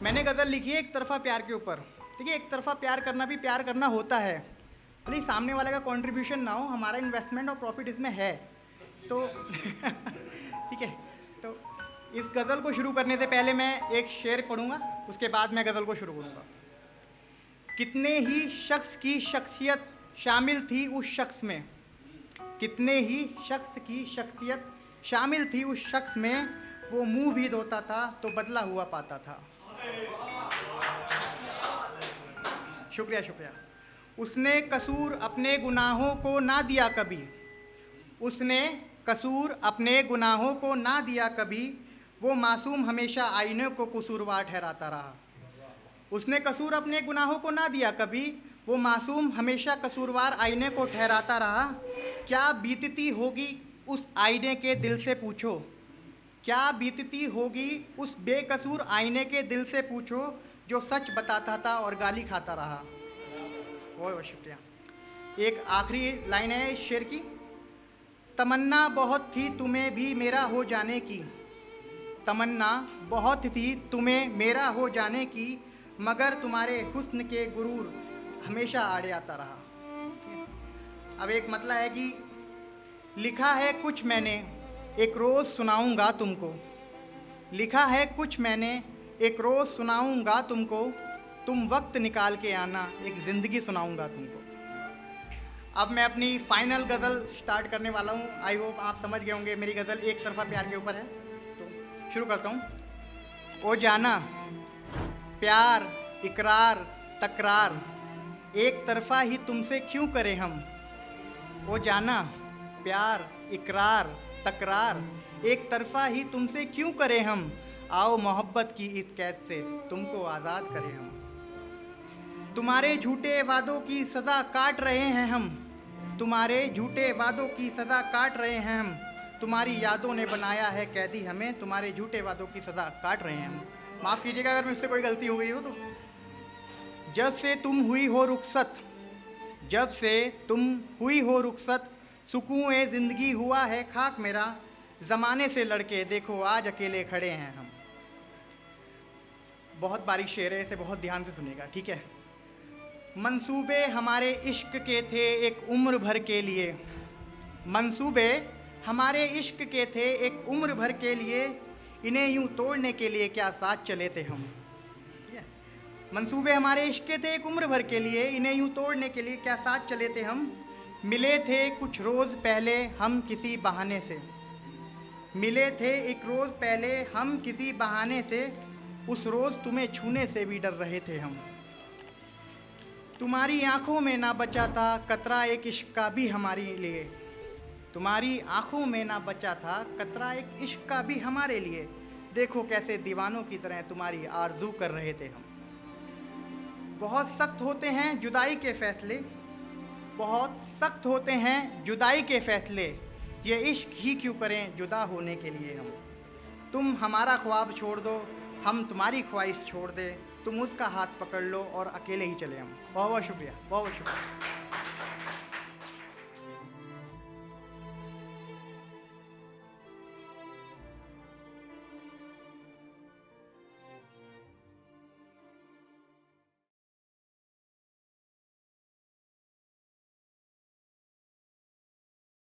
मैंने गज़ल लिखी है एक तरफ़ा प्यार के ऊपर। देखिए, एक तरफ़ा प्यार करना भी प्यार करना होता है, भले सामने वाले का कंट्रीब्यूशन ना हो, हमारा इन्वेस्टमेंट और प्रॉफिट इसमें है तो ठीक है। तो इस गज़ल को शुरू करने से पहले मैं एक शेर पढ़ूंगा, उसके बाद मैं गज़ल को शुरू करूंगा। कितने ही शख्स की शख्सियत शामिल थी उस शख्स में, कितने ही शख्स की शख्सियत शामिल थी उस शख्स में, वो मुंह भी धोता था तो बदला हुआ पाता था। शुक्रिया शुक्रिया। उसने कसूर अपने गुनाहों को ना दिया कभी, उसने कसूर अपने गुनाहों को ना दिया कभी, वो मासूम हमेशा आईने को कसूरवार ठहराता रहा। उसने कसूर अपने गुनाहों को ना दिया कभी, वो मासूम हमेशा कसूरवार आईने को ठहराता रहा। क्या बीतती होगी उस आईने के दिल से पूछो, क्या बीतती होगी उस बेकसूर आईने के दिल से पूछो, जो सच बताता था और गाली खाता रहा। बहुत शुक्रिया। एक आखिरी लाइन है इस शेर की। तमन्ना बहुत थी तुम्हें भी मेरा हो जाने की, तमन्ना बहुत थी तुम्हें मेरा हो जाने की, मगर तुम्हारे हुस्न के गुरूर हमेशा आड़े आता रहा। अब एक मतलब है कि लिखा है कुछ मैंने एक रोज़ सुनाऊंगा तुमको, लिखा है कुछ मैंने एक रोज़ सुनाऊंगा तुमको, तुम वक्त निकाल के आना एक ज़िंदगी सुनाऊंगा तुमको। अब मैं अपनी फाइनल गज़ल स्टार्ट करने वाला हूँ। आई होप आप समझ गए होंगे मेरी गज़ल एक तरफ़ा प्यार के ऊपर है, तो शुरू करता हूँ। ओ जाना प्यार इकरार तकरार एक तरफ़ा ही तुमसे क्यों करें हम, ओ जाना प्यार इकरार तकरार एक तरफ़ा ही तुमसे क्यों करें हम, आओ मोहब्बत की इस कैद से तुमको आज़ाद करें हम। तुम्हारे झूठे वादों की सज़ा काट रहे हैं हम, तुम्हारे झूठे वादों की सज़ा काट रहे हैं हम, तुम्हारी यादों ने बनाया है कैदी हमें, तुम्हारे झूठे वादों की सज़ा काट रहे हैं हम। माफ़ कीजिएगा अगर मुझसे कोई गलती हो गई हो तो। जब से तुम हुई हो रुखसत, जब से तुम हुई हो रुखसत, सुकून ए ज़िंदगी हुआ है खाक मेरा, ज़माने से लड़के देखो आज अकेले खड़े हैं हम। बहुत बारीक शेर है, इसे बहुत ध्यान से सुनिएगा, ठीक है। मंसूबे हमारे इश्क के थे एक उम्र भर के लिए, मंसूबे हमारे इश्क के थे एक उम्र भर के लिए, इन्हें यूं तोड़ने के लिए क्या साथ चले थे हम। ठीक है, मंसूबे हमारे इश्क के थे एक उम्र भर के लिए, इन्हें यूं तोड़ने के लिए क्या साथ चले थे हम। मिले थे कुछ रोज़ पहले हम किसी बहाने से, मिले थे एक रोज़ पहले हम किसी बहाने से, उस रोज़ तुम्हें छूने से भी डर रहे थे हम। तुम्हारी आंखों में ना बचा था कतरा एक इश्क का भी हमारे लिए, तुम्हारी आंखों में ना बचा था कतरा एक इश्क का भी हमारे लिए, देखो कैसे दीवानों की तरह तुम्हारी आरज़ू कर रहे थे हम। बहुत सख्त होते हैं जुदाई के फ़ैसले, बहुत सख्त होते हैं जुदाई के फ़ैसले, ये इश्क ही क्यों करें जुदा होने के लिए हम। तुम हमारा ख्वाब छोड़ दो हम तुम्हारी ख्वाहिश छोड़ दे, तुम उसका हाथ पकड़ लो और अकेले ही चले हम। बहुत बहुत शुक्रिया, बहुत बहुत शुक्रिया।